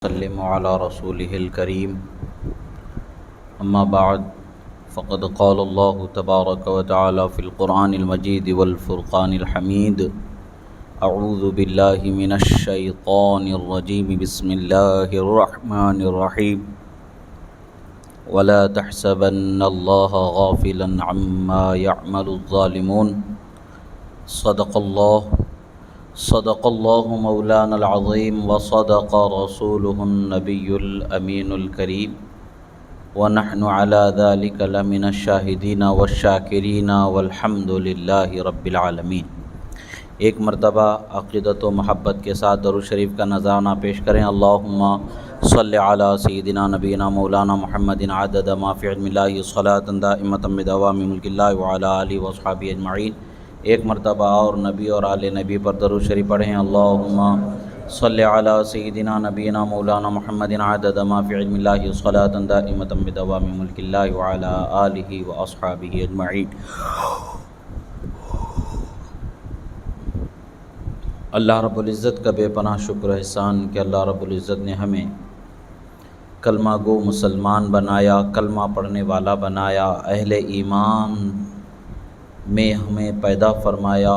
وسلم على رسوله الكريم أما بعد فقد قال الله تبارك وتعالى في القرآن المجيد والفرقان الحميد أعوذ بالله من الشيطان الرجيم بسم الله الرحمن الرحيم ولا تحسبن الله غافلا عما يعمل الظالمون صدق الله مولانا العظيم وصدق رسوله النبي الأمين الكريم ونحن على ذلك لمن الشاهدين والشاكرين والحمد لله رب العالمين۔ ایک مرتبہ عقیدت و محبت کے ساتھ درود شریف کا نذرانہ پیش کریں۔ اللہم صلی علی سیدنا نبینا مولانا محمد عدد ما فی علم اللہ صلاۃ دائمۃ بدوام ملک اللہ وعلی آلہ واصحابہ اجمعین۔ ایک مرتبہ اور نبی اور آل نبی پر درود شریف پڑھیں۔ اللہم صلی علی سیدنا نبینا مولانا محمد عدد ما فی علم اللہ صلاۃ دائمۃ بدوام ملک اللہ وعلی آلہ واصحابہ اجمعین۔ اللہ رب العزت کا بے پناہ شکر و احسان کہ اللہ رب العزت نے ہمیں کلمہ گو مسلمان بنایا، کلمہ پڑھنے والا بنایا، اہل ایمان میں ہمیں پیدا فرمایا،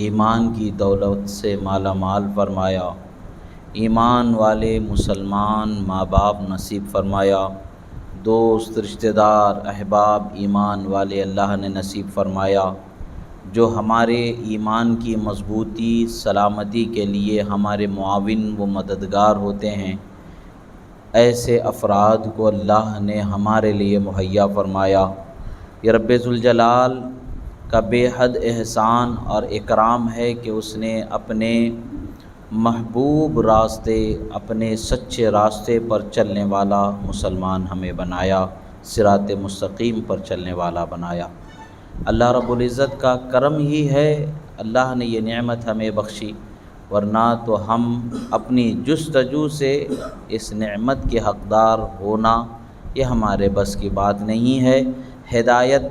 ایمان کی دولت سے مالا مال فرمایا، ایمان والے مسلمان ماں باپ نصیب فرمایا، دوست رشتہ دار احباب ایمان والے اللہ نے نصیب فرمایا، جو ہمارے ایمان کی مضبوطی سلامتی کے لیے ہمارے معاون و مددگار ہوتے ہیں، ایسے افراد کو اللہ نے ہمارے لیے مہیا فرمایا۔ یہ رب ذوالجلال کا بے حد احسان اور اکرام ہے کہ اس نے اپنے محبوب راستے، اپنے سچے راستے پر چلنے والا مسلمان ہمیں بنایا، صراط مستقیم پر چلنے والا بنایا۔ اللہ رب العزت کا کرم ہی ہے اللہ نے یہ نعمت ہمیں بخشی، ورنہ تو ہم اپنی جستجو سے اس نعمت کے حقدار ہونا یہ ہمارے بس کی بات نہیں ہے۔ ہدایت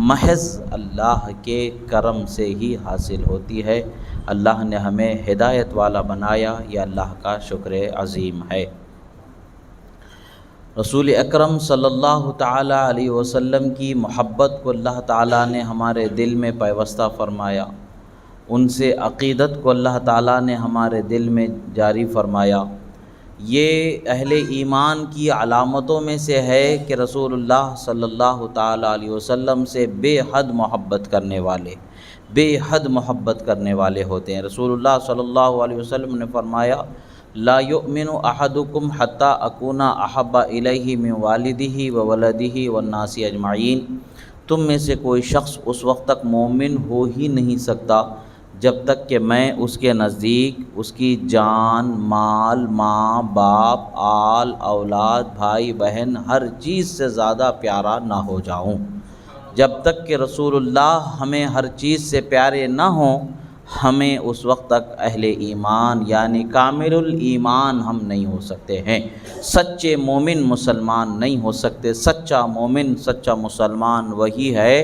محض اللہ کے کرم سے ہی حاصل ہوتی ہے۔ اللہ نے ہمیں ہدایت والا بنایا، یہ اللہ کا شکر عظیم ہے۔ رسول اکرم صلی اللہ تعالی علیہ وسلم کی محبت کو اللہ تعالیٰ نے ہمارے دل میں پیوستہ فرمایا، ان سے عقیدت کو اللہ تعالیٰ نے ہمارے دل میں جاری فرمایا۔ یہ اہل ایمان کی علامتوں میں سے ہے کہ رسول اللہ صلی اللہ تعالیٰ علیہ وسلم سے بے حد محبت کرنے والے ہوتے ہیں۔ رسول اللہ صلی اللہ علیہ وسلم نے فرمایا، لا یؤمن احدکم حتی اکون احب الیہ من والدہ وولدہ والناس اجمعین۔ تم میں سے کوئی شخص اس وقت تک مومن ہو ہی نہیں سکتا جب تک کہ میں اس کے نزدیک اس کی جان، مال، ماں باپ، آل اولاد، بھائی بہن، ہر چیز سے زیادہ پیارا نہ ہو جاؤں۔ جب تک کہ رسول اللہ ہمیں ہر چیز سے پیارے نہ ہوں، ہمیں اس وقت تک اہل ایمان یعنی کامل الایمان ہم نہیں ہو سکتے ہیں، سچے مومن مسلمان نہیں ہو سکتے۔ سچا مومن، سچا مسلمان وہی ہے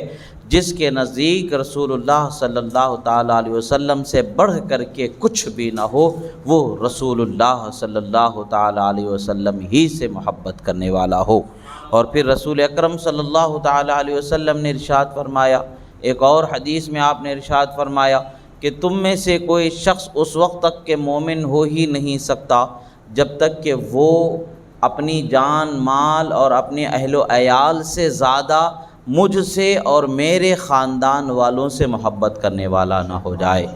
جس کے نزدیک رسول اللہ صلی اللہ تعالیٰ علیہ وسلم سے بڑھ کر کے کچھ بھی نہ ہو، وہ رسول اللہ صلی اللہ تعالیٰ علیہ وسلم ہی سے محبت کرنے والا ہو۔ اور پھر رسول اکرم صلی اللہ تعالیٰ علیہ وسلم نے ارشاد فرمایا، ایک اور حدیث میں آپ نے ارشاد فرمایا کہ تم میں سے کوئی شخص اس وقت تک کہ مومن ہو ہی نہیں سکتا جب تک کہ وہ اپنی جان، مال اور اپنے اہل و عیال سے زیادہ مجھ سے اور میرے خاندان والوں سے محبت کرنے والا نہ ہو جائے۔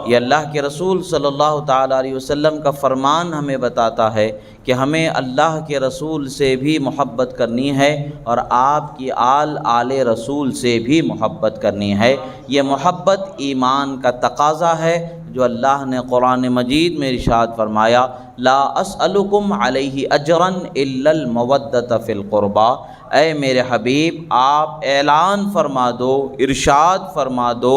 یہ اللہ کے رسول صلی اللہ تعالیٰ علیہ وسلم کا فرمان ہمیں بتاتا ہے کہ ہمیں اللہ کے رسول سے بھی محبت کرنی ہے اور آپ کی آل رسول سے بھی محبت کرنی ہے۔ یہ محبت ایمان کا تقاضا ہے جو اللہ نے قرآن مجید میں ارشاد فرمایا، لا اسألکم علیہ اجرا الا المودۃ فی القربى۔ اے میرے حبیب، آپ اعلان فرما دو، ارشاد فرما دو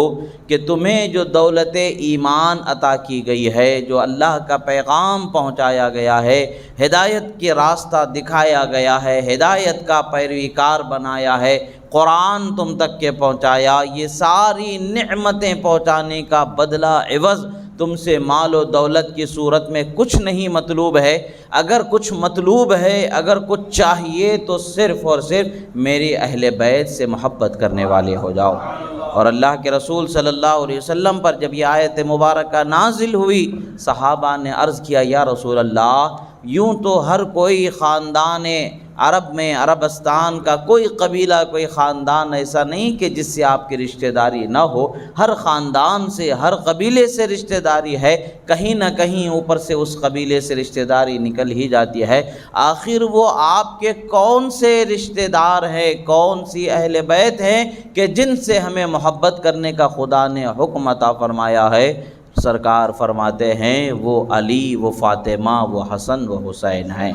کہ تمہیں جو دولت ایمان عطا کی گئی ہے، جو اللہ کا پیغام پہنچایا گیا ہے، ہدایت کے راستہ دکھایا گیا ہے، ہدایت کا پیروی کار بنایا ہے، قرآن تم تک کے پہنچایا، یہ ساری نعمتیں پہنچانے کا بدلہ عوض تم سے مال و دولت کی صورت میں کچھ نہیں مطلوب ہے، اگر کچھ مطلوب ہے، اگر کچھ چاہیے تو صرف اور صرف میری اہل بیت سے محبت کرنے والے ہو جاؤ۔ اور اللہ کے رسول صلی اللہ علیہ وسلم پر جب یہ آیت مبارکہ نازل ہوئی، صحابہ نے عرض کیا یا رسول اللہ، یوں تو ہر کوئی خاندان عرب میں، عربستان کا کوئی قبیلہ، کوئی خاندان ایسا نہیں کہ جس سے آپ کی رشتہ داری نہ ہو، ہر خاندان سے، ہر قبیلے سے رشتہ داری ہے، کہیں نہ کہیں اوپر سے اس قبیلے سے رشتہ داری نکل ہی جاتی ہے، آخر وہ آپ کے کون سے رشتہ دار ہیں، کون سی اہل بیت ہیں کہ جن سے ہمیں محبت کرنے کا خدا نے حکم عطا فرمایا ہے؟ سرکار فرماتے ہیں وہ علی، وہ فاطمہ، وہ حسن، وہ حسین ہیں۔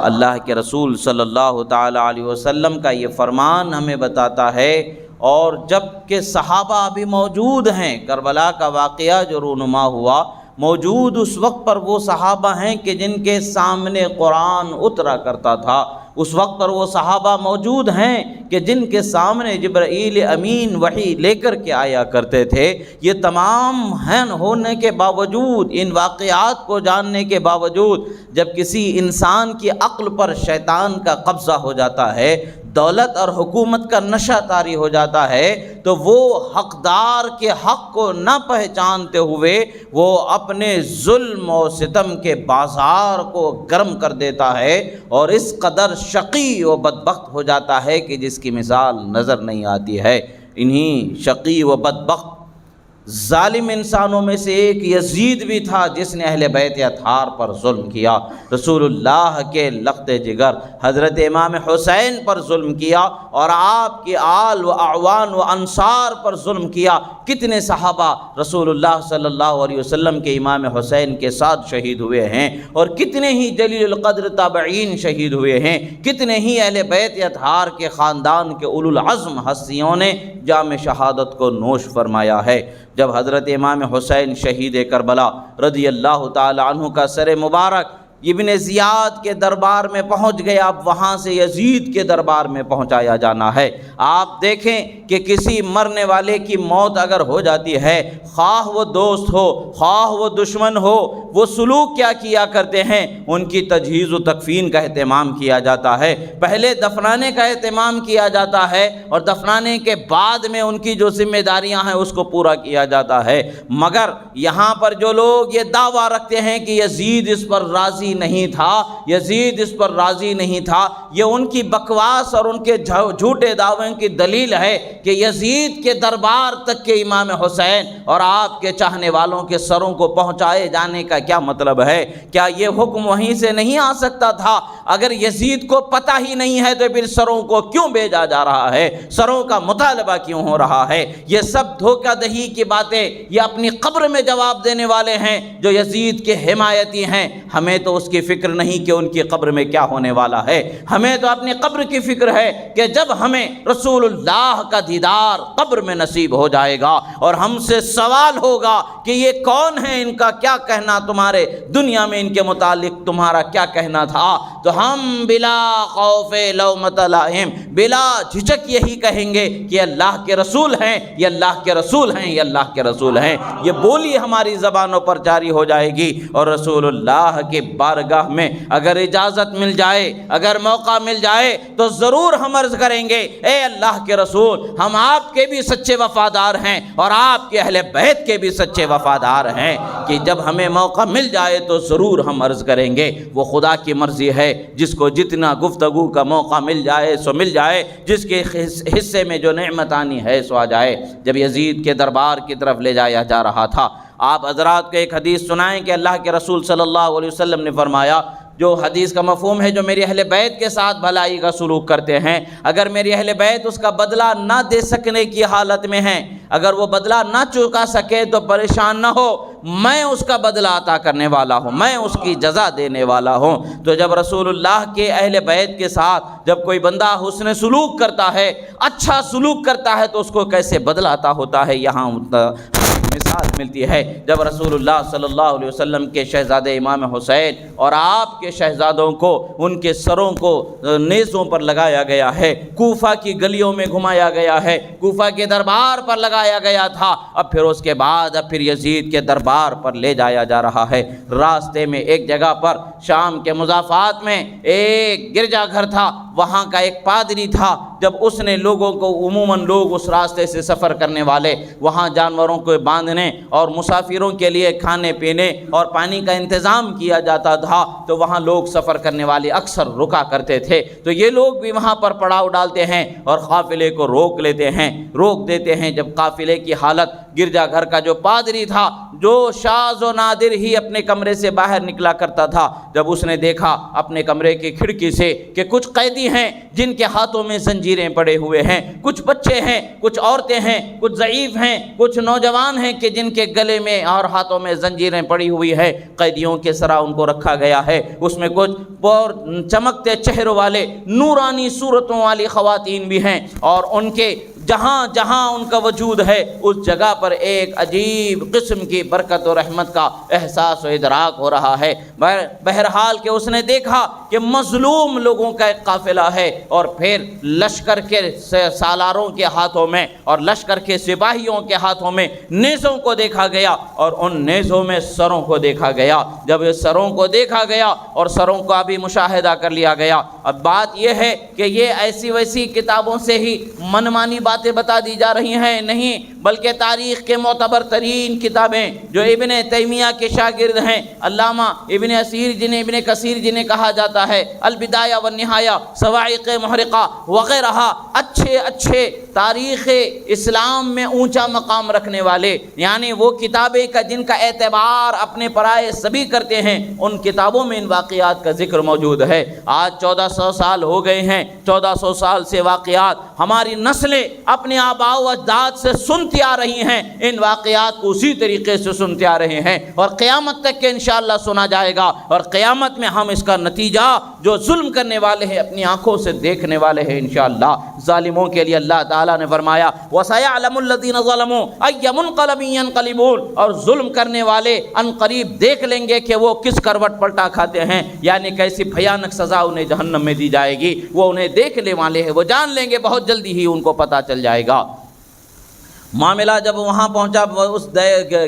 اللہ کے رسول صلی اللہ تعالی علیہ وسلم کا یہ فرمان ہمیں بتاتا ہے، اور جب کہ صحابہ بھی موجود ہیں، کربلا کا واقعہ جو رونما ہوا، موجود اس وقت پر وہ صحابہ ہیں کہ جن کے سامنے قرآن اترا کرتا تھا، اس وقت پر وہ صحابہ موجود ہیں کہ جن کے سامنے جبرائیل امین وحی لے کر کے آیا کرتے تھے۔ یہ تمام ہیں ہونے کے باوجود، ان واقعات کو جاننے کے باوجود، جب کسی انسان کی عقل پر شیطان کا قبضہ ہو جاتا ہے، دولت اور حکومت کا نشہ طاری ہو جاتا ہے، تو وہ حقدار کے حق کو نہ پہچانتے ہوئے وہ اپنے ظلم و ستم کے بازار کو گرم کر دیتا ہے، اور اس قدر شقی و بدبخت ہو جاتا ہے کہ جس کی مثال نظر نہیں آتی ہے۔ انہی شقی و بدبخت ظالم انسانوں میں سے ایک یزید بھی تھا جس نے اہل بیت اطہار پر ظلم کیا، رسول اللہ کے لخت جگر حضرت امام حسین پر ظلم کیا، اور آپ کے آل و اعوان و انصار پر ظلم کیا۔ کتنے صحابہ رسول اللہ صلی اللہ علیہ وسلم کے امام حسین کے ساتھ شہید ہوئے ہیں، اور کتنے ہی جلیل القدر تابعین شہید ہوئے ہیں، کتنے ہی اہل بیت اطہار کے خاندان کے اولو العزم ہستیوں نے جام شہادت کو نوش فرمایا ہے۔ جب حضرت امام حسین شہید کربلا رضی اللہ تعالی عنہ کا سر مبارک ابن زیاد کے دربار میں پہنچ گیا، اب وہاں سے یزید کے دربار میں پہنچایا جانا ہے۔ آپ دیکھیں کہ کسی مرنے والے کی موت اگر ہو جاتی ہے، خواہ وہ دوست ہو، خواہ وہ دشمن ہو، وہ سلوک کیا کیا کرتے ہیں؟ ان کی تجہیز و تکفین کا اہتمام کیا جاتا ہے، پہلے دفنانے کا اہتمام کیا جاتا ہے، اور دفنانے کے بعد میں ان کی جو ذمہ داریاں ہیں اس کو پورا کیا جاتا ہے۔ مگر یہاں پر جو لوگ یہ دعویٰ رکھتے ہیں کہ یزید اس پر راضی نہیں تھا، یزید اس پر راضی نہیں تھا، یہ ان کی بکواس اور ان کے جھوٹے دعووں کی دلیل ہے کہ یزید کے دربار تک کے امام حسین اور آپ کے چاہنے والوں کے سروں کو پہنچائے جانے کا کیا مطلب ہے؟ کیا یہ حکم وہیں سے نہیں آ سکتا تھا؟ اگر یزید کو پتہ ہی نہیں ہے تو پھر سروں کو کیوں بھیجا جا رہا ہے؟ سروں کا مطالبہ کیوں ہو رہا ہے؟ یہ سب دھوکہ دہی کی باتیں یہ اپنی قبر میں جواب دینے والے ہیں جو یزید کے حمایتی ہیں۔ ہمیں تو اس کی فکر نہیں کہ ان کی قبر میں کیا ہونے والا ہے، ہمیں تو اپنی قبر کی فکر ہے کہ جب ہمیں رسول اللہ کا دیدار قبر میں نصیب ہو جائے گا اور ہم سے سوال ہوگا کہ یہ کون ہے، ان کا کیا کہنا، تمہارے دنیا میں ان کے متعلق تمہارا کیا کہنا تھا، تو ہم بلا خوف لومۃ لائم، بلا جھجک یہی کہیں گے کہ اللہ کے رسول ہیں، یہ اللہ کے رسول ہیں، یہ اللہ کے رسول ہیں۔ یہ بولی ہماری زبانوں پر جاری ہو جائے گی، اور رسول اللہ کے بارگاہ میں اگر اجازت مل جائے، اگر موقع مل جائے تو ضرور ہم عرض کریں گے، اے اللہ کے رسول، ہم آپ کے بھی سچے وفادار ہیں اور آپ کے اہل بیت کے بھی سچے وفادار ہیں، کہ جب ہمیں موقع مل جائے تو ضرور ہم عرض کریں گے۔ وہ خدا کی مرضی ہے، جس کو جتنا گفتگو کا موقع مل جائے سو مل جائے، جس کے حصے میں جو نعمت آنی ہے سو آ جائے۔ جب یزید کے دربار کی طرف لے جایا جا رہا تھا، آپ حضرات کو ایک حدیث سنائیں کہ اللہ کے رسول صلی اللہ علیہ وسلم نے فرمایا، جو حدیث کا مفہوم ہے، جو میری اہل بیت کے ساتھ بھلائی کا سلوک کرتے ہیں، اگر میری اہل بیت اس کا بدلہ نہ دے سکنے کی حالت میں ہیں، اگر وہ بدلہ نہ چکا سکے تو پریشان نہ ہو، میں اس کا بدلہ عطا کرنے والا ہوں، میں اس کی جزا دینے والا ہوں۔ تو جب رسول اللہ کے اہل بیت کے ساتھ جب کوئی بندہ حسن سلوک کرتا ہے، اچھا سلوک کرتا ہے، تو اس کو کیسے بدلہ عطا ہوتا ہے، یہاں مثال ملتی ہے جب رسول اللہ صلی اللہ علیہ وسلم کے شہزادے امام حسین اور آپ کے شہزادوں کو ان کے سروں کو نیزوں پر لگایا گیا ہے، کوفہ کی گلیوں میں گھمایا گیا ہے، کوفہ کے دربار پر لگایا گیا تھا، اب پھر اس کے بعد پھر یزید کے دربار پر لے جایا جا رہا ہے۔ راستے میں ایک جگہ پر شام کے مضافات میں ایک گرجا گھر تھا، وہاں کا ایک پادری تھا، جب اس نے لوگوں کو، عموماً لوگ اس راستے سے سفر کرنے والے وہاں جانوروں کو باندھنے اور مسافروں کے لیے کھانے پینے اور پانی کا انتظام کیا جاتا تھا، تو وہاں لوگ سفر کرنے والے اکثر رکا کرتے تھے، تو یہ لوگ بھی وہاں پر پڑاؤ ڈالتے ہیں اور قافلے کو روک دیتے ہیں۔ جب قافلے کی حالت، گرجا گھر کا جو پادری تھا، جو شاذ و نادر ہی اپنے کمرے سے باہر نکلا کرتا تھا، جب اس نے دیکھا اپنے کمرے کی کھڑکی سے کہ کچھ قیدی ہیں جن کے ہاتھوں میں زنجیریں پڑے ہوئے ہیں، کچھ بچے ہیں، کچھ عورتیں ہیں، کچھ ضعیف ہیں، کچھ نوجوان ہیں کہ جن کے گلے میں اور ہاتھوں میں زنجیریں پڑی ہوئی ہے، قیدیوں کے سرا ان کو رکھا گیا ہے، اس میں کچھ چمکتے چہروں والے نورانی صورتوں والی خواتین بھی ہیں، اور ان کے جہاں جہاں ان کا وجود ہے اس جگہ پر ایک عجیب قسم کی برکت و رحمت کا احساس و ادراک ہو رہا ہے۔ بہرحال کہ اس نے دیکھا کہ مظلوم لوگوں کا ایک قافلہ ہے، اور پھر لشکر کے سالاروں کے ہاتھوں میں اور لشکر کے سپاہیوں کے ہاتھوں میں نیزوں کو دیکھا گیا، اور ان نیزوں میں سروں کو دیکھا گیا۔ جب یہ سروں کو دیکھا گیا اور سروں کا بھی مشاہدہ کر لیا گیا، اب بات یہ ہے کہ یہ ایسی ویسی کتابوں سے ہی منمانی باتیں بتا دی جا رہی ہیں، نہیں، بلکہ تاریخ کے معتبر ترین کتابیں جو ابن تیمیہ کے شاگرد ہیں، علامہ ابن کثیر جنہیں کہا جاتا ہے، البدایہ والنہایہ، صواعق محرقہ وغیرہ، اچھے تاریخ اسلام میں اونچا مقام رکھنے والے، یعنی وہ کتابیں کا جن کا اعتبار اپنے پرائے سبھی کرتے ہیں، ان کتابوں میں ان واقعات کا ذکر موجود ہے۔ آج 1400 سال ہو گئے ہیں، 1400 سال سے واقعات ہماری نسلیں اپنے آباء و اجداد سے سنتی آ رہی ہیں، ان واقعات کو اسی طریقے سے سنتے آ رہے ہیں، اور قیامت تک کے انشاءاللہ سنا جائے گا، اور قیامت میں ہم اس کا نتیجہ جو ظلم کرنے والے ہیں اپنی آنکھوں سے دیکھنے والے ہیں انشاءاللہ۔ ظالموں کے لیے اللہ تعالیٰ نے فرمایا وَسَيَعْلَمُ الَّذِينَ ظَلَمُوا أَيَّ مُنقَلَبٍ يَنقَلِبُونَ، اور ظلم کرنے والے ان قریب دیکھ لیں گے کہ وہ کس کروٹ پلٹا کھاتے ہیں، یعنی کیسی بھیانک سزا انہیں جہنم میں دی جائے گی، وہ انہیں دیکھنے والے ہیں، وہ جان لیں گے، بہت جلدی ہی ان کو پتہ چل جائے گا۔ معاملہ جب وہاں پہنچا، اس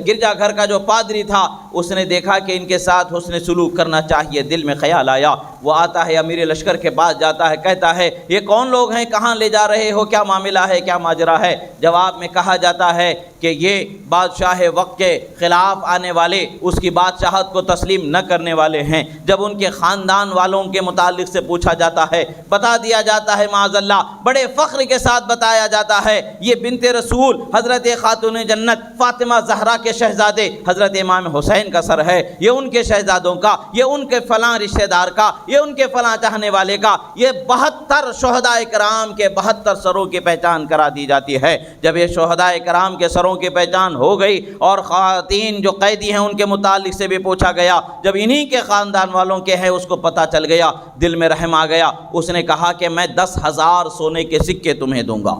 گرجا گھر کا جو پادری تھا اس نے دیکھا کہ ان کے ساتھ حسن سلوک کرنا چاہیے، دل میں خیال آیا، وہ آتا ہے امیر لشکر کے پاس جاتا ہے، کہتا ہے یہ کون لوگ ہیں، کہاں لے جا رہے ہو، کیا معاملہ ہے، کیا ماجرا ہے؟ جواب میں کہا جاتا ہے کہ یہ بادشاہ وقت کے خلاف آنے والے، اس کی بادشاہت کو تسلیم نہ کرنے والے ہیں۔ جب ان کے خاندان والوں کے متعلق سے پوچھا جاتا ہے، بتا دیا جاتا ہے، معاذ اللہ بڑے فخر کے ساتھ بتایا جاتا ہے، یہ بنت رسول حضرت خاتون جنت فاطمہ زہرا کے شہزادے حضرت امام حسین کا سر ہے، یہ ان کے شہزادوں کا، یہ ان کے فلاں رشتہ دار کا، یہ ان کے فلاں چاہنے والے کا، یہ 72 شہداء کرام کے 72 سروں کی پہچان کرا دی جاتی ہے۔ جب یہ شہداء کرام کے سروں کی پہچان ہو گئی اور خواتین جو قیدی ہیں ان کے متعلق سے بھی پوچھا گیا، جب انہی کے خاندان والوں کے ہیں اس کو پتہ چل گیا، دل میں رحم آ گیا، اس نے کہا کہ میں 10,000 سونے کے سکے تمہیں دوں گا،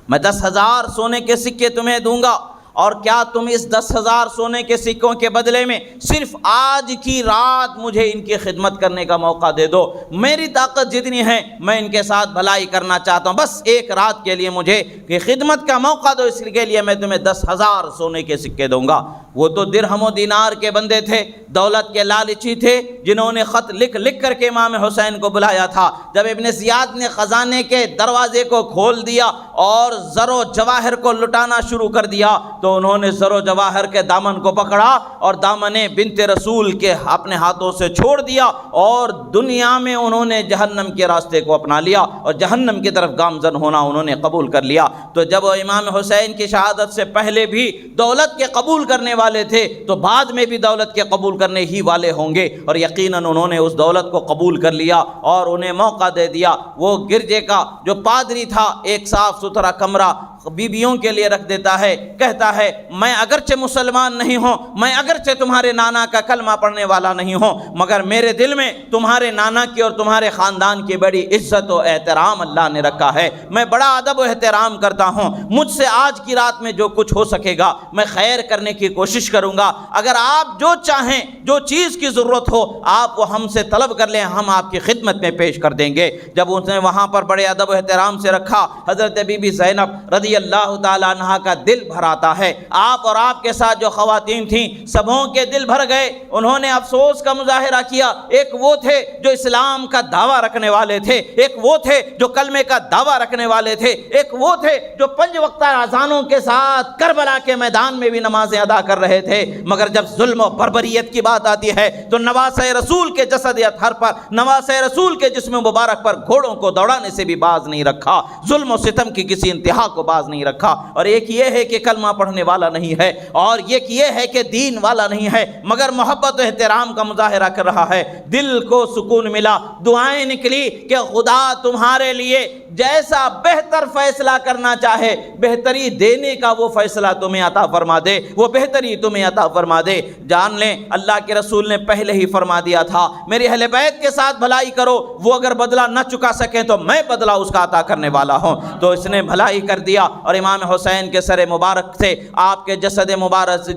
میں 10,000 سونے کے سکے تمہیں دوں گا، اور کیا تم اس 10,000 سونے کے سکوں کے بدلے میں صرف آج کی رات مجھے ان کی خدمت کرنے کا موقع دے دو، میری طاقت جتنی ہے میں ان کے ساتھ بھلائی کرنا چاہتا ہوں، بس ایک رات کے لیے مجھے یہ خدمت کا موقع دو، اس کے لیے میں تمہیں 10,000 سونے کے سکے دوں گا۔ وہ تو درہم و دینار کے بندے تھے، دولت کے لالچی تھے، جنہوں نے خط لکھ کر کے امام حسین کو بلایا تھا۔ جب ابن زیاد نے خزانے کے دروازے کو کھول دیا اور زر و جواہر کو لٹانا شروع کر دیا تو انہوں نے زر و جواہر کے دامن کو پکڑا اور دامن بنت رسول کے اپنے ہاتھوں سے چھوڑ دیا، اور دنیا میں انہوں نے جہنم کے راستے کو اپنا لیا اور جہنم کی طرف گامزن ہونا انہوں نے قبول کر لیا۔ تو جب وہ امام حسین کی شہادت سے پہلے بھی دولت کے قبول کرنے والے تھے تو بعد میں بھی دولت کے قبول کرنے ہی والے ہوں گے، اور یقیناً انہوں نے اس دولت کو قبول کر لیا اور انہیں موقع دے دیا۔ وہ گرجے کا جو پادری تھا ایک صاف ستھرا کمرہ بیویوں کے لیے رکھ دیتا ہے، کہتا کہتا ہے میں اگرچہ مسلمان نہیں ہوں، میں اگرچہ تمہارے نانا کا کلمہ پڑھنے والا نہیں ہوں، مگر میرے دل میں تمہارے نانا کی اور تمہارے خاندان کی بڑی عزت و احترام اللہ نے رکھا ہے، میں بڑا ادب و احترام کرتا ہوں، مجھ سے آج کی رات میں جو کچھ ہو سکے گا میں خیر کرنے کی کوشش کروں گا، اگر آپ جو چاہیں، جو چیز کی ضرورت ہو آپ وہ ہم سے طلب کر لیں، ہم آپ کی خدمت میں پیش کر دیں گے۔ جب اس نے وہاں پر بڑے ادب و احترام سے رکھا، حضرت بی بی زینب رضی اللہ تعالیٰ عنہا کا دل بھر آتا ہے، آپ اور آپ کے ساتھ جو خواتین تھیں سبوں کے دل بھر گئے، انہوں نے افسوس کا مظاہرہ کیا۔ ایک وہ تھے جو اسلام کا دعویٰ رکھنے والے تھے، ایک وہ تھے جو کلمے کا دعویٰ رکھنے والے تھے، ایک وہ تھے جو 5 وقتہ اذانوں کے ساتھ کربلا کے میدان میں بھی نمازیں ادا کر رہے تھے، مگر جب ظلم و بربریت کی بات آتی ہے تو نواسۂ رسول کے جسد اطہر پر، نواسۂ رسول کے جسم مبارک پر گھوڑوں کو دوڑانے سے بھی باز نہیں رکھا، ظلم و ستم کی کسی انتہا کو باز نہیں رکھا۔ اور ایک یہ ہے کہ کلمہ پڑھنے والا نہیں ہے، اور ایک یہ ہے کہ دین والا نہیں ہے، مگر محبت و احترام کا مظاہرہ کر رہا ہے۔ دل کو سکون ملا، دعائیں نکلی کہ خدا تمہارے لیے جیسا بہتر فیصلہ کرنا چاہے، بہتری دینے کا وہ فیصلہ تمہیں عطا فرما دے، وہ بہتری تمہیں عطا فرما دے۔ جان لیں اللہ کے رسول نے پہلے ہی فرما دیا تھا میری اہل بیت کے ساتھ بھلائی کرو، وہ اگر بدلہ نہ چکا سکیں تو میں بدلہ اس کا عطا کرنے والا ہوں۔ تو اس نے بھلائی کر دیا، اور امام حسین کے سر مبارک سے، آپ کے جسد مبارک،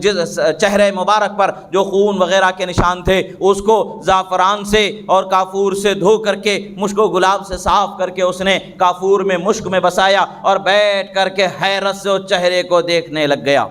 چہرے مبارک پر جو خون وغیرہ کے نشان تھے اس کو زعفران سے اور کافور سے دھو کر کے، مشک و گلاب سے صاف کر کے اس نے کافور میں مشک میں بسایا، اور بیٹھ کر کے حیرت سے اس چہرے کو دیکھنے لگ گیا۔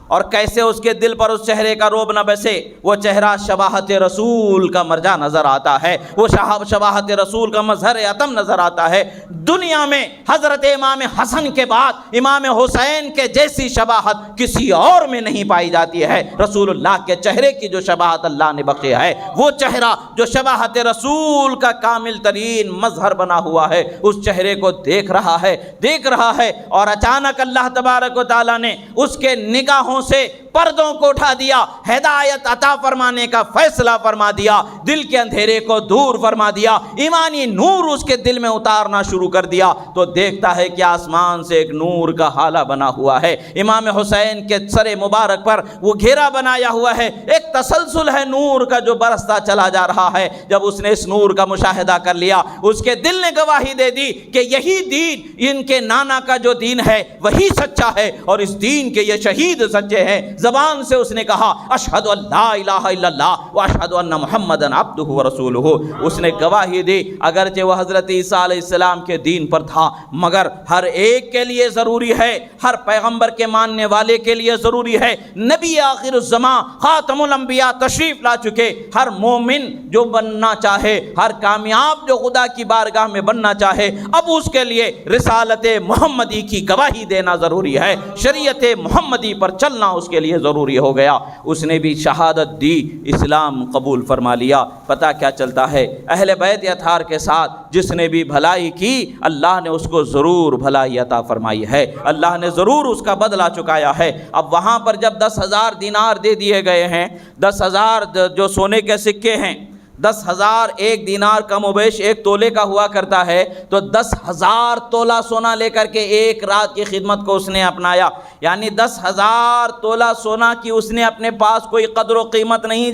اور کیسے اس کے دل پر اس چہرے کا روب نہ بسے، وہ چہرہ شباہت رسول کا مرجع نظر آتا ہے، وہ شباہت رسول کا مظہر عتم نظر آتا ہے۔ دنیا میں حضرت امام حسن کے بعد امام حسین کے جیسی شباہت کسی اور میں نہیں پائی جاتی ہے۔ رسول اللہ کے چہرے کی جو شباہت اللہ نے بخشی ہے، وہ چہرہ جو شباہت رسول کا کامل ترین مظہر بنا ہوا ہے، اس چہرے کو دیکھ رہا ہے، اور اچانک اللہ تبارک و تعالیٰ نے اس کے نگاہوں سے پردوں کو اٹھا دیا، ہدایت عطا فرمانے کا فیصلہ فرما دیا، دل کے اندھیرے کو دور فرما دیا، ایمانی نور اس کے دل میں اتارنا شروع کر دیا۔ تو دیکھتا ہے کہ آسمان سے ایک نور کا ہالہ بنا ہوا ہے، امام حسین کے سر مبارک پر وہ گھیرا بنایا ہوا ہے، ایک تسلسل ہے نور کا جو برستا چلا جا رہا ہے۔ جب اس نے اس نور کا مشاہدہ کر لیا، اس کے دل نے گواہی دے دی کہ یہی دین، ان کے نانا کا جو دین ہے وہی سچا ہے، اور اس دین کے یہ شہید سچے ہیں۔ زبان سے اس نے کہا اشہد ان لا الہ الا اللہ واشہد ان محمدن عبدہ ورسولہ۔ اس نے گواہی دی اگرچہ وہ حضرت عیسیٰ علیہ السلام کے دین پر تھا، مگر ہر ایک کے لیے ضروری ہے، ہر پیغمبر کے ماننے والے کے لیے ضروری ہے، نبی آخر الزماں خاتم الانبیاء تشریف لا چکے، ہر مومن جو بننا چاہے، ہر کامیاب جو خدا کی بارگاہ میں بننا چاہے، اب اس کے لیے رسالت محمدی کی گواہی دینا ضروری ہے، شریعت محمدی پر چلنا اس کے لیے ضروری ہو گیا۔ اس نے بھی شہادت دی، اسلام قبول فرما لیا۔ پتہ کیا چلتا ہے، اہل بیت اطہار کے ساتھ جس نے بھی بھلائی کی اللہ نے اس کو ضرور بھلائی عطا فرمائی ہے، اللہ نے ضرور اس کا بدلہ چکایا ہے۔ اب وہاں پر جب 10,000 دینار دے دیے گئے ہیں، 10,000 جو سونے کے سکے ہیں، 10,000 ایک دینار کم و بیش 1 تولے کا ہوا کرتا ہے، تو 10,000 تولہ سونا لے کر کے ایک رات کی خدمت کو اس نے اپنایا، یعنی 10,000 تولہ سونا کی اس نے اپنے پاس کوئی قدر و قیمت نہیں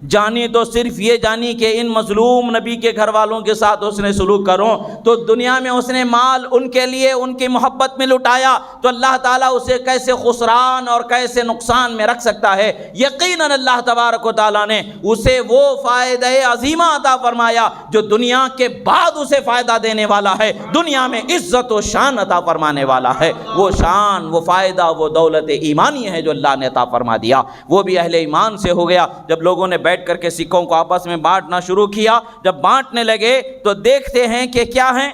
جانی تو صرف یہ جانی کہ ان مظلوم نبی کے گھر والوں کے ساتھ اس نے سلوک کروں تو دنیا میں اس نے مال ان کے لیے ان کی محبت میں لٹایا تو اللہ تعالیٰ اسے کیسے خسران اور کیسے نقصان میں رکھ سکتا ہے۔ یقیناً اللہ تبارک و تعالیٰ نے اسے وہ فائدہ عظیمہ عطا فرمایا جو دنیا کے بعد اسے فائدہ دینے والا ہے، دنیا میں عزت و شان عطا فرمانے والا ہے۔ وہ شان، وہ فائدہ، وہ دولت ایمانی ہے جو اللہ نے عطا فرما دیا، وہ بھی اہل ایمان سے ہو گیا۔ جب لوگوں نے بیٹھ کر کے سکوں کو آپس میں بانٹنا شروع کیا، جب بانٹنے لگے تو دیکھتے ہیں کہ کیا ہیں،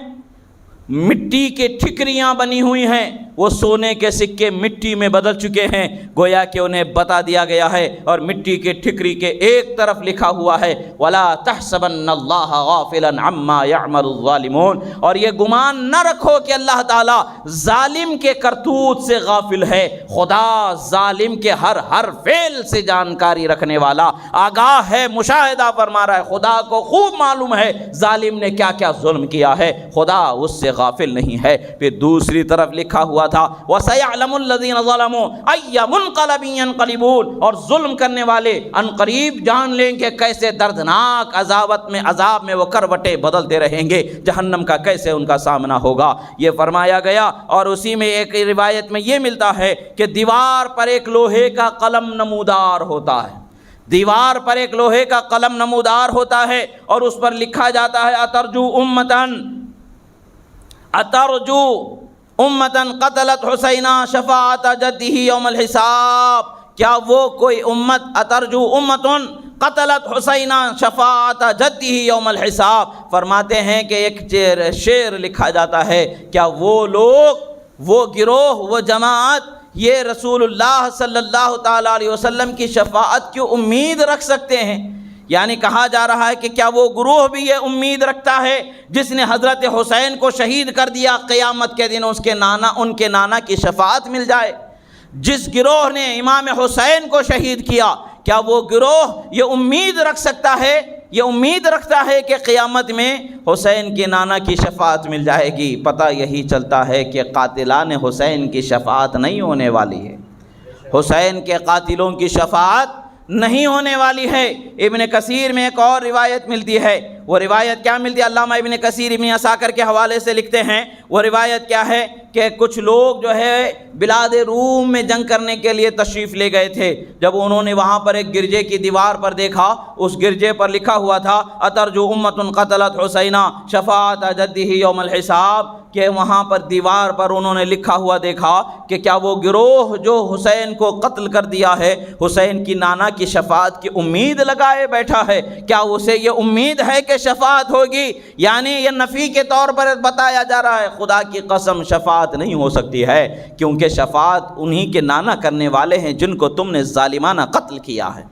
مٹی کے ٹھکریاں بنی ہوئی ہیں، وہ سونے کے سکے مٹی میں بدل چکے ہیں، گویا کہ انہیں بتا دیا گیا ہے، اور مٹی کے ٹھکری کے ایک طرف لکھا ہوا ہے وَلَا تَحْسَبَنَّ اللَّهَ غَافِلًا عَمَّا يَعْمَلُ الظَّالِمُونَ، اور یہ گمان نہ رکھو کہ اللہ تعالیٰ ظالم کے کرتوت سے غافل ہے۔ خدا ظالم کے ہر فعل سے جانکاری رکھنے والا، آگاہ ہے، مشاہدہ فرما رہا ہے۔ خدا کو خوب معلوم ہے ظالم نے کیا کیا ظلم کیا ہے، خدا اس سے غافل نہیں ہے۔ پھر دوسری طرف لکھا ہوا ہوا تھا وَسَيَعْلَمُ الَّذِينَ ظَلَمُوا أَيَّ مُنْقَلَبٍ يَنْقَلِبُونَ، اور ظلم کرنے والے ان قریب جان لیں کہ کیسے دردناک عذاب میں وہ کروٹیں بدلتے رہیں گے، جہنم کا کیسے ان کا سامنا ہوگا، یہ فرمایا گیا۔ اور اسی میں ایک روایت میں یہ ملتا ہے کہ دیوار پر ایک لوہے کا قلم نمودار ہوتا ہے، دیوار پر ایک لوہے کا قلم نمودار ہوتا ہے اور اس پر لکھا جاتا ہے اترجو امتن قتلت حسینہ شفاعت جدہ یوم الحساب، کیا وہ کوئی امت اترجو امتن قتلت حسینہ شفاعت جدہ یوم الحساب، فرماتے ہیں کہ ایک شعر لکھا جاتا ہے، کیا وہ لوگ، وہ گروہ، وہ جماعت یہ رسول اللہ صلی اللہ تعالیٰ علیہ وسلم کی شفاعت کی امید رکھ سکتے ہیں؟ یعنی کہا جا رہا ہے کہ کیا وہ گروہ بھی یہ امید رکھتا ہے جس نے حضرت حسین کو شہید کر دیا، قیامت کے دن ان کے نانا کی شفاعت مل جائے؟ جس گروہ نے امام حسین کو شہید کیا، کیا وہ گروہ یہ امید رکھ سکتا ہے، یہ امید رکھتا ہے کہ قیامت میں حسین کے نانا کی شفاعت مل جائے گی؟ پتہ یہی چلتا ہے کہ قاتلان حسین کی شفاعت نہیں ہونے والی ہے، حسین کے قاتلوں کی شفاعت نہیں ہونے والی ہے۔ ابن کثیر میں ایک اور روایت ملتی ہے، وہ روایت کیا ملتی ہے؟ علامہ ابن کثیر ابن عساکر کے حوالے سے لکھتے ہیں، وہ روایت کیا ہے کہ کچھ لوگ جو ہے بلاد روم میں جنگ کرنے کے لیے تشریف لے گئے تھے، جب انہوں نے وہاں پر ایک گرجے کی دیوار پر دیکھا، اس گرجے پر لکھا ہوا تھا اترجو امت قتلت حسینہ شفاعت جدہ یوم الحساب، کہ وہاں پر دیوار پر انہوں نے لکھا ہوا دیکھا کہ کیا وہ گروہ جو حسین کو قتل کر دیا ہے، حسین کی نانا کی شفاعت کی امید لگائے بیٹھا ہے، کیا اسے یہ امید ہے کہ شفاعت ہوگی؟ یعنی یہ نفی کے طور پر بتایا جا رہا ہے، خدا کی قسم شفاعت نہیں ہو سکتی ہے، کیونکہ شفاعت انہی کے نانا کرنے والے ہیں جن کو تم نے ظالمانہ قتل کیا ہے۔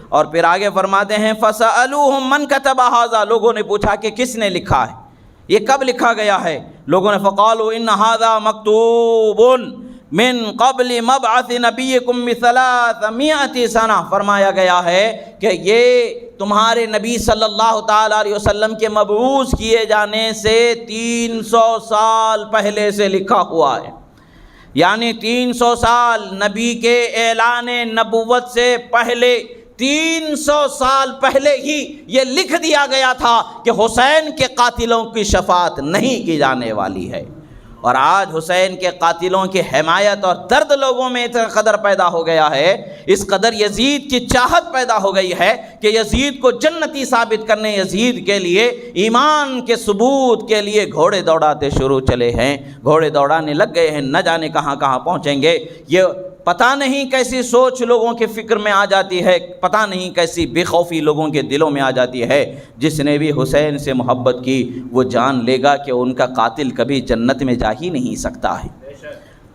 اور پھر آگے فرماتے ہیں فَسَأَلُوهُم مَّن كَتَبَ هَذَا، لوگوں نے پوچھا کہ کس نے لکھا ہے، یہ کب لکھا گیا ہے؟ لوگوں نے فَقَالُوا إِنَّ هَذَا مَكْتُوبٌ من قبل مبعث نبیکم ب300 سنہ، فرمایا گیا ہے کہ یہ تمہارے نبی صلی اللہ تعالیٰ علیہ وسلم کے مبعوث کیے جانے سے 300 سال پہلے سے لکھا ہوا ہے، یعنی 300 سال نبی کے اعلان نبوت سے پہلے 300 سال پہلے ہی یہ لکھ دیا گیا تھا کہ حسین کے قاتلوں کی شفاعت نہیں کی جانے والی ہے۔ اور آج حسین کے قاتلوں کی حمایت اور درد لوگوں میں اتنا قدر پیدا ہو گیا ہے، اس قدر یزید کی چاہت پیدا ہو گئی ہے کہ یزید کو جنتی ثابت کرنے، یزید کے لیے ایمان کے ثبوت کے لیے گھوڑے دوڑاتے شروع چلے ہیں، گھوڑے دوڑانے لگ گئے ہیں، نہ جانے کہاں کہاں پہنچیں گے۔ یہ پتہ نہیں کیسی سوچ لوگوں کے فکر میں آ جاتی ہے، پتہ نہیں کیسی بے خوفی لوگوں کے دلوں میں آ جاتی ہے۔ جس نے بھی حسین سے محبت کی وہ جان لے گا کہ ان کا قاتل کبھی جنت میں جا ہی نہیں سکتا ہے۔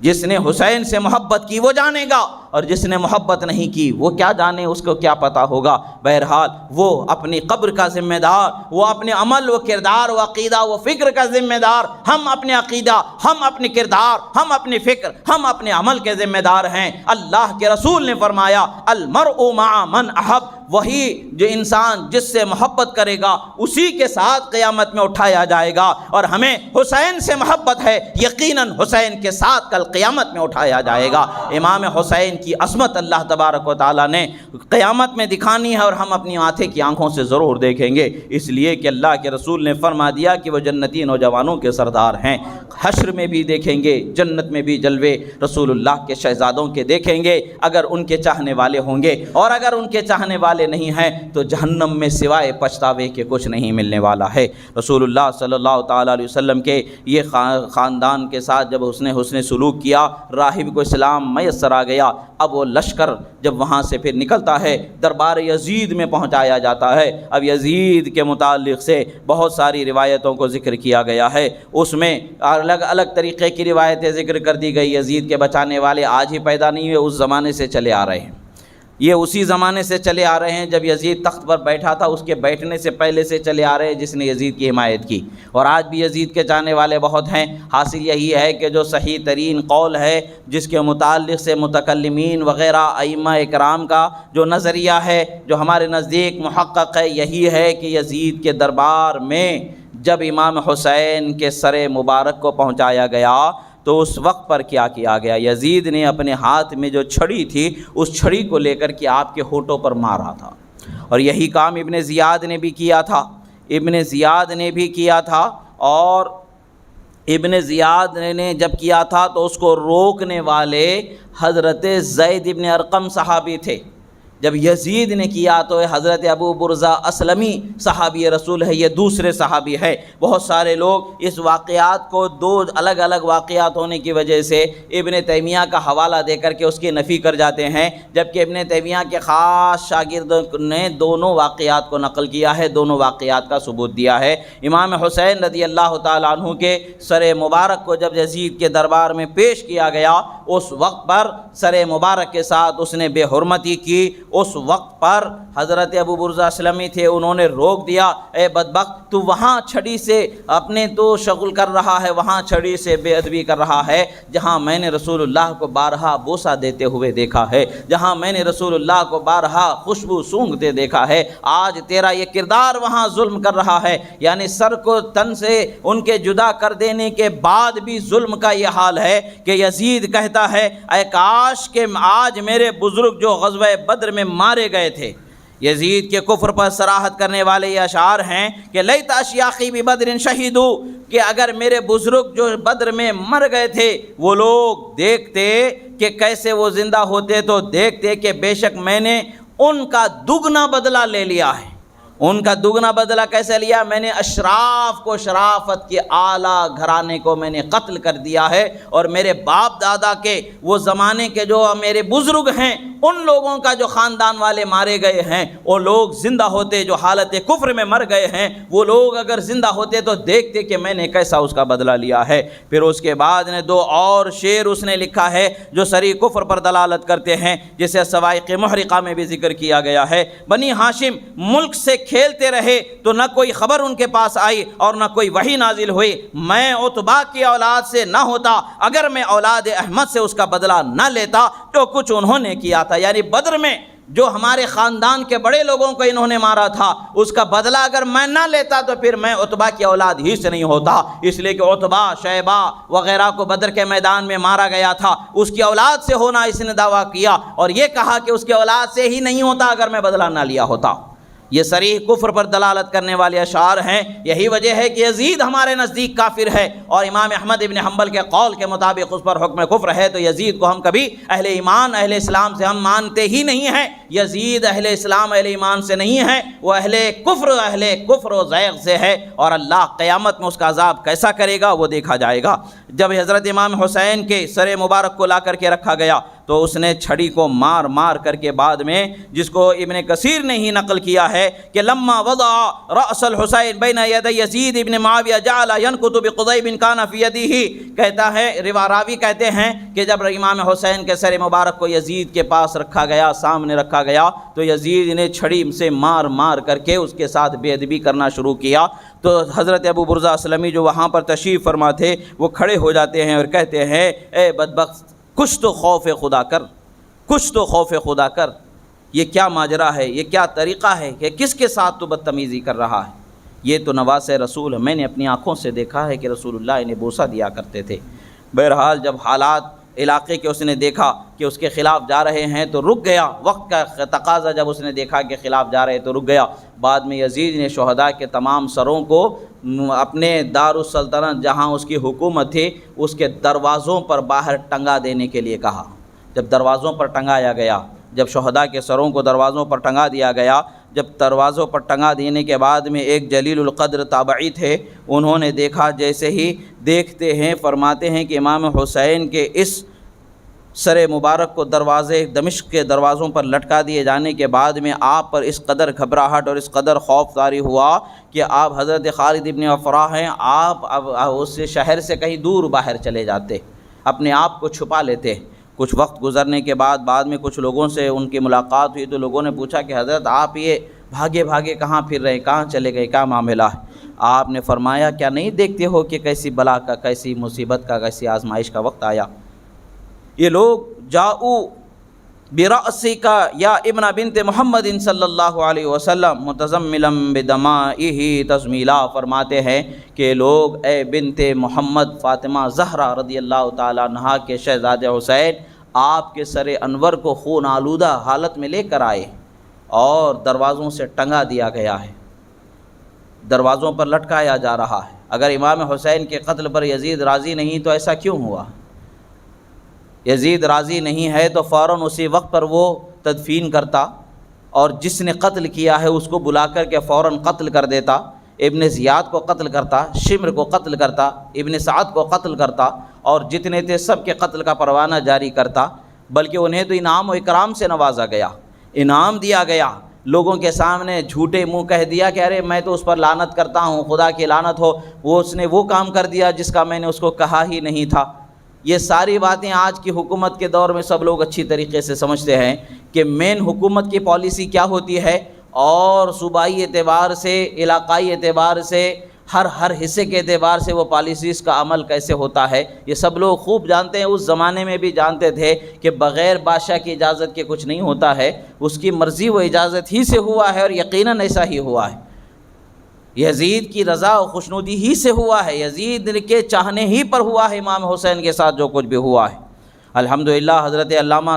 جس نے حسین سے محبت کی وہ جانے گا، اور جس نے محبت نہیں کی وہ کیا جانے، اس کو کیا پتہ ہوگا۔ بہرحال وہ اپنی قبر کا ذمہ دار، وہ اپنے عمل و کردار و عقیدہ و فکر کا ذمہ دار، ہم اپنے عقیدہ، ہم اپنے کردار، ہم اپنی فکر، ہم اپنے عمل کے ذمہ دار ہیں۔ اللہ کے رسول نے فرمایا المرء مع من احب، وہی جو انسان جس سے محبت کرے گا اسی کے ساتھ قیامت میں اٹھایا جائے گا، اور ہمیں حسین سے محبت ہے، یقیناً حسین کے ساتھ کل قیامت میں اٹھایا جائے گا۔ امام حسین کی عظمت اللہ تبارک و تعالیٰ نے قیامت میں دکھانی ہے، اور ہم اپنی ماتھے کی آنکھوں سے ضرور دیکھیں گے، اس لیے کہ اللہ کے رسول نے فرما دیا کہ وہ جنتی نوجوانوں کے سردار ہیں۔ حشر میں بھی دیکھیں گے، جنت میں بھی جلوے رسول اللہ کے شہزادوں کے دیکھیں گے اگر ان کے چاہنے والے ہوں گے، اور اگر ان کے چاہنے والے نہیں ہیں تو جہنم میں سوائے پچھتاوے کے کچھ نہیں ملنے والا ہے۔ رسول اللہ صلی اللہ تعالیٰ علیہ وسلم کے یہ خاندان کے ساتھ جب حسن سلوک کیا، راہب کو اسلام میسر آ گیا۔ اب وہ لشکر جب وہاں سے پھر نکلتا ہے دربار یزید میں پہنچایا جاتا ہے۔ اب یزید کے متعلق سے بہت ساری روایتوں کو ذکر کیا گیا ہے، اس میں الگ الگ طریقے کی روایتیں ذکر کر دی گئی۔ یزید کے بچانے والے آج ہی پیدا نہیں ہوئے، اس زمانے سے چلے آ رہے ہیں، یہ اسی زمانے سے چلے آ رہے ہیں جب یزید تخت پر بیٹھا تھا، اس کے بیٹھنے سے پہلے سے چلے آ رہے ہیں جس نے یزید کی حمایت کی، اور آج بھی یزید کے چاہنے والے بہت ہیں۔ حاصل یہی ہے کہ جو صحیح ترین قول ہے، جس کے متعلق سے متکلمین وغیرہ ائمہ اکرام کا جو نظریہ ہے، جو ہمارے نزدیک محقق ہے، یہی ہے کہ یزید کے دربار میں جب امام حسین کے سر مبارک کو پہنچایا گیا تو اس وقت پر کیا کیا گیا، یزید نے اپنے ہاتھ میں جو چھڑی تھی اس چھڑی کو لے کر کے آپ کے ہونٹوں پر مارا تھا، اور یہی کام ابن زیاد نے بھی کیا تھا، ابن زیاد نے بھی کیا تھا، اور ابن زیاد نے جب کیا تھا تو اس کو روکنے والے حضرت زید ابن ارقم صحابی تھے۔ جب یزید نے کیا تو حضرت ابو برزہ اسلمی صحابی رسول ہے، یہ دوسرے صحابی ہے۔ بہت سارے لوگ اس واقعات کو دو الگ الگ واقعات ہونے کی وجہ سے ابن تیمیہ کا حوالہ دے کر کے اس کی نفی کر جاتے ہیں، جبکہ ابن تیمیہ کے خاص شاگرد نے دونوں واقعات کو نقل کیا ہے، دونوں واقعات کا ثبوت دیا ہے۔ امام حسین رضی اللہ تعالیٰ عنہ کے سر مبارک کو جب یزید کے دربار میں پیش کیا گیا، اس وقت پر سر مبارک کے ساتھ اس نے بے حرمتی کی۔ اس وقت پر حضرت ابو برزہ اسلمی تھے، انہوں نے روک دیا، اے بدبخت تو وہاں چھڑی سے اپنے تو شغل کر رہا ہے، وہاں چھڑی سے بے ادبی کر رہا ہے جہاں میں نے رسول اللہ کو بارہا بوسہ دیتے ہوئے دیکھا ہے، جہاں میں نے رسول اللہ کو بارہا خوشبو سونگھتے دیکھا ہے، آج تیرا یہ کردار وہاں ظلم کر رہا ہے۔ یعنی سر کو تن سے ان کے جدا کر دینے کے بعد بھی ظلم کا یہ حال ہے کہ یزید کہتا ہے اے کاش کہ آج میرے بزرگ جو غزوہ بدر میں مارے گئے تھے۔ یزید کے کفر پر صراحت کرنے والے یہ اشعار ہیں کہ لیت اشیاخی ببدر شہیدو، کہ اگر میرے بزرگ جو بدر میں مر گئے تھے وہ لوگ دیکھتے کہ کیسے وہ زندہ ہوتے تو دیکھتے کہ بے شک میں نے ان کا دگنا بدلہ لے لیا ہے۔ ان کا دگنا بدلہ کیسے لیا؟ میں نے اشراف کو، شرافت کے اعلیٰ گھرانے کو میں نے قتل کر دیا ہے، اور میرے باپ دادا کے وہ زمانے کے جو میرے بزرگ ہیں ان لوگوں کا جو خاندان والے مارے گئے ہیں وہ لوگ زندہ ہوتے، جو حالت کفر میں مر گئے ہیں وہ لوگ اگر زندہ ہوتے تو دیکھتے کہ میں نے کیسا اس کا بدلہ لیا ہے۔ پھر اس کے بعد نے دو اور شعر اس نے لکھا ہے جو سری کفر پر دلالت کرتے ہیں، جسے سوائق محرقہ میں بھی ذکر کیا گیا ہے۔ بنی ہاشم ملک سے کھیلتے رہے تو نہ کوئی خبر ان کے پاس آئی اور نہ کوئی وحی نازل ہوئی۔ میں عتبہ کی اولاد سے نہ ہوتا اگر میں اولاد احمد سے اس کا بدلہ نہ لیتا جو کچھ انہوں نے کیا تھا۔ یعنی بدر میں جو ہمارے خاندان کے بڑے لوگوں کو انہوں نے مارا تھا اس کا بدلہ اگر میں نہ لیتا تو پھر میں عتبہ کی اولاد ہی سے نہیں ہوتا، اس لیے کہ عتبہ، شیبہ وغیرہ کو بدر کے میدان میں مارا گیا تھا، اس کی اولاد سے ہونا اس نے دعویٰ کیا، اور یہ کہا کہ اس کی اولاد سے ہی نہیں ہوتا اگر میں بدلہ نہ لیا ہوتا۔ یہ صریح کفر پر دلالت کرنے والے اشعار ہیں۔ یہی وجہ ہے کہ یزید ہمارے نزدیک کافر ہے، اور امام احمد ابن حنبل کے قول کے مطابق اس پر حکم کفر ہے، تو یزید کو ہم کبھی اہل ایمان، اہل اسلام سے ہم مانتے ہی نہیں ہیں۔ یزید اہل اسلام، اہل ایمان سے نہیں ہے، وہ اہل کفر و زیغ سے ہے، اور اللہ قیامت میں اس کا عذاب کیسا کرے گا وہ دیکھا جائے گا۔ جب حضرت امام حسین کے سر مبارک کو لا کر کے رکھا گیا تو اس نے چھڑی کو مار مار کر کے بعد میں، جس کو ابن کثیر نے ہی نقل کیا ہے کہ لما وضع رأس الحسین بین ید یزید ابن معاویہ جعل ینکت بقضیب کان فی یدہ، کہتا ہے راوی کہتے ہیں کہ جب امام حسین کے سر مبارک کو یزید کے پاس رکھا گیا، سامنے رکھا گیا، تو یزید نے چھڑی سے مار مار کر کے اس کے ساتھ بے ادبی کرنا شروع کیا۔ تو حضرت ابو برزہ اسلمی جو وہاں پر تشریف فرما تھے وہ کھڑے ہو جاتے ہیں اور کہتے ہیں اے بدبخت، کچھ تو خوف خدا کر، کچھ تو خوف خدا کر، یہ کیا ماجرا ہے، یہ کیا طریقہ ہے کہ کس کے ساتھ تو بدتمیزی کر رہا ہے؟ یہ تو نواس رسول ہے، میں نے اپنی آنکھوں سے دیکھا ہے کہ رسول اللہ انہیں بوسہ دیا کرتے تھے۔ بہرحال جب حالات علاقے کے اس نے دیکھا کہ اس کے خلاف جا رہے ہیں تو رک گیا، وقت کا تقاضا جب اس نے دیکھا کہ خلاف جا رہے تو رک گیا۔ بعد میں یزید نے شہداء کے تمام سروں کو اپنے دارالسلطنت جہاں اس کی حکومت تھی اس کے دروازوں پر باہر ٹنگا دینے کے لیے کہا۔ جب دروازوں پر ٹنگایا گیا، جب شہداء کے سروں کو دروازوں پر ٹنگا دیا گیا، جب دروازوں پر ٹنگا دینے کے بعد میں ایک جلیل القدر تابعی تھے، انہوں نے دیکھا، جیسے ہی دیکھتے ہیں فرماتے ہیں کہ امام حسین کے اس سر مبارک کو دروازے دمشق کے دروازوں پر لٹکا دیے جانے کے بعد میں آپ پر اس قدر گھبراہٹ اور اس قدر خوف طاری ہوا کہ آپ حضرت خالد ابن افراح ہیں، آپ اب اس شہر سے کہیں دور باہر چلے جاتے، اپنے آپ کو چھپا لیتے۔ کچھ وقت گزرنے کے بعد میں کچھ لوگوں سے ان کی ملاقات ہوئی تو لوگوں نے پوچھا کہ حضرت آپ یہ بھاگے بھاگے کہاں پھر رہے، کہاں چلے گئے، کیا معاملہ ہے؟ آپ نے فرمایا کیا نہیں دیکھتے ہو کہ کیسی بلا کا، کیسی مصیبت کا، کیسی آزمائش کا وقت آیا؟ یہ لوگ جاؤ برأسک یا ابن بنت محمد صلی اللہ علیہ وسلم متزملا بدمائہ تزمیلا، فرماتے ہیں کہ لوگ اے بنت محمد فاطمہ زہرا رضی اللہ تعالیٰ عنہا کے شہزادے حسین آپ کے سر انور کو خون آلودہ حالت میں لے کر آئے اور دروازوں سے ٹنگا دیا گیا ہے، دروازوں پر لٹکایا جا رہا ہے۔ اگر امام حسین کے قتل پر یزید راضی نہیں تو ایسا کیوں ہوا؟ یزید راضی نہیں ہے تو فوراً اسی وقت پر وہ تدفین کرتا اور جس نے قتل کیا ہے اس کو بلا کر کے فوراً قتل کر دیتا، ابن زیاد کو قتل کرتا، شمر کو قتل کرتا، ابن سعد کو قتل کرتا اور جتنے تھے سب کے قتل کا پروانہ جاری کرتا، بلکہ انہیں تو انعام و اکرام سے نوازا گیا، انعام دیا گیا، لوگوں کے سامنے جھوٹے منہ کہہ دیا کہ ارے میں تو اس پر لعنت کرتا ہوں، خدا کی لعنت ہو، اس نے وہ کام کر دیا جس کا میں نے اس کو کہا ہی نہیں تھا۔ یہ ساری باتیں آج کی حکومت کے دور میں سب لوگ اچھی طریقے سے سمجھتے ہیں کہ مین حکومت کی پالیسی کیا ہوتی ہے اور صوبائی اعتبار سے، علاقائی اعتبار سے، ہر حصے کے اعتبار سے وہ پالیسیز کا عمل کیسے ہوتا ہے، یہ سب لوگ خوب جانتے ہیں۔ اس زمانے میں بھی جانتے تھے کہ بغیر بادشاہ کی اجازت کے کچھ نہیں ہوتا ہے، اس کی مرضی و اجازت ہی سے ہوا ہے اور یقیناً ایسا ہی ہوا ہے۔ یزید کی رضا و خوشنودی ہی سے ہوا ہے، یزید کے چاہنے ہی پر ہوا ہے امام حسین کے ساتھ جو کچھ بھی ہوا ہے۔ الحمدللہ حضرت علامہ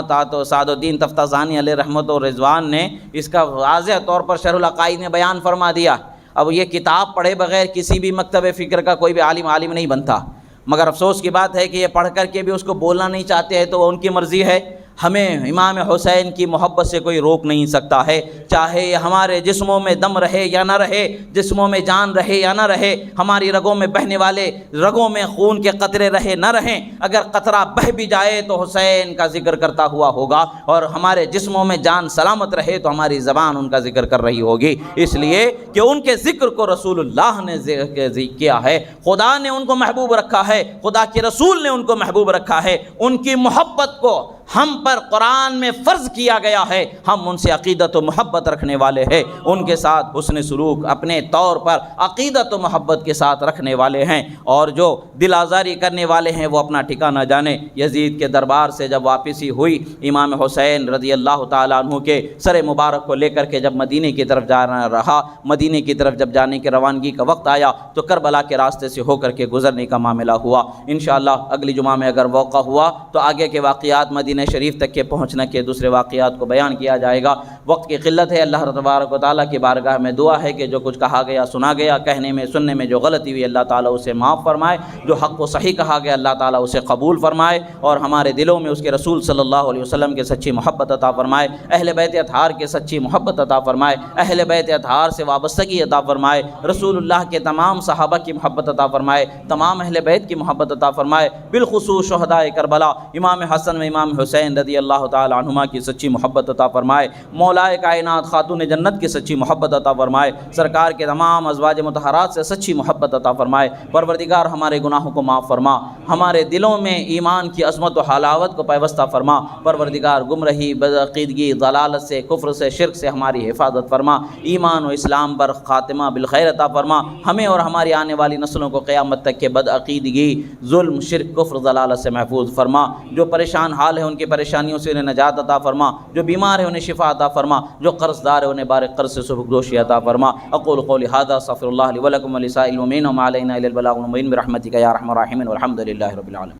سعد الدین تفتازانی علیہ رحمت و رضوان نے اس کا واضح طور پر شرح العقائد میں بیان فرما دیا۔ اب یہ کتاب پڑھے بغیر کسی بھی مکتب فکر کا کوئی بھی عالم نہیں بنتا، مگر افسوس کی بات ہے کہ یہ پڑھ کر کے بھی اس کو بولنا نہیں چاہتے ہیں تو وہ ان کی مرضی ہے۔ ہمیں امام حسین کی محبت سے کوئی روک نہیں سکتا ہے، چاہے ہمارے جسموں میں دم رہے یا نہ رہے، جسموں میں جان رہے یا نہ رہے، ہماری رگوں میں بہنے والے رگوں میں خون کے قطرے رہے نہ رہیں، اگر قطرہ بہہ بھی جائے تو حسین کا ذکر کرتا ہوا ہوگا، اور ہمارے جسموں میں جان سلامت رہے تو ہماری زبان ان کا ذکر کر رہی ہوگی، اس لیے کہ ان کے ذکر کو رسول اللہ نے ذکر کیا ہے، خدا نے ان کو محبوب رکھا ہے، خدا کے رسول نے ان کو محبوب رکھا ہے، ان کی محبت کو ہم پر قرآن میں فرض کیا گیا ہے، ہم ان سے عقیدت و محبت رکھنے والے ہیں، ان کے ساتھ حسن سلوک اپنے طور پر عقیدت و محبت کے ساتھ رکھنے والے ہیں، اور جو دل آزاری کرنے والے ہیں وہ اپنا ٹھکانہ جانے۔ یزید کے دربار سے جب واپسی ہوئی، امام حسین رضی اللہ تعالیٰ عنہ کے سر مبارک کو لے کر کے جب مدینے کی طرف جانا رہا، مدینے کی طرف جب جانے کی روانگی کا وقت آیا تو کربلا کے راستے سے ہو کر کے گزرنے کا معاملہ ہوا۔ انشاءاللہ اگلی جمعہ میں اگر موقع ہوا تو آگے کے واقعات مدینہ شریف تک کے پہنچنے کے دوسرے واقعات کو بیان کیا جائے گا۔ وقت کی قلت ہے، اللہ تبارک و تعالیٰ کی بارگاہ میں دعا ہے کہ جو کچھ کہا گیا سنا گیا، کہنے میں سننے میں جو غلطی ہوئی اللہ تعالیٰ اسے معاف فرمائے، جو حق کو صحیح کہا گیا اللہ تعالیٰ اسے قبول فرمائے، اور ہمارے دلوں میں اس کے رسول صلی اللہ علیہ وسلم کے سچی محبت عطا فرمائے، اہل بیت اطہار کے سچی محبت عطا فرمائے، اہل بیت اطہار سے وابستگی عطا فرمائے، رسول اللہ کے تمام صحابہ کی محبت عطا فرمائے، تمام اہل بیت کی محبت عطا فرمائے، بالخصوص شہدائے کربلا امام حسن و امام حسین رضی اللہ تعالی عنہما کی سچی محبت عطا فرمائے، مولائے کائنات خاتون جنت کی سچی محبت عطا فرمائے، سرکار کے تمام ازواج مطہرات سے سچی محبت عطا فرمائے۔ پروردگار ہمارے گناہوں کو معاف فرما، ہمارے دلوں میں ایمان کی عظمت و حلاوت کو پیوستہ فرما، پروردگار گمراہی، بدعقیدگی، ضلالت سے، کفر سے، شرک سے ہماری حفاظت فرما، ایمان و اسلام پر خاتمہ بالخیر عطا فرما، ہمیں اور ہماری آنے والی نسلوں کو قیامت تک کے بدعقیدگی، ظلم، شرک، کفر، ضلالت سے محفوظ فرما، جو پریشان حال ہے ان کی پریشانیوں سے انہیں نجات عطا فرما، جو بیمار ہے انہیں شفا عطا فرما، جو قرض دار ہے انہیں بار قرض سے سبکدوشی عطا فرما۔ اقول قولی ھذا استغفر اللہ لی ولکم ولسائر المؤمنین وما علینا الا البلاغ المبین برحمتک یا ارحم الراحمین والحمد للہ رب العالمین۔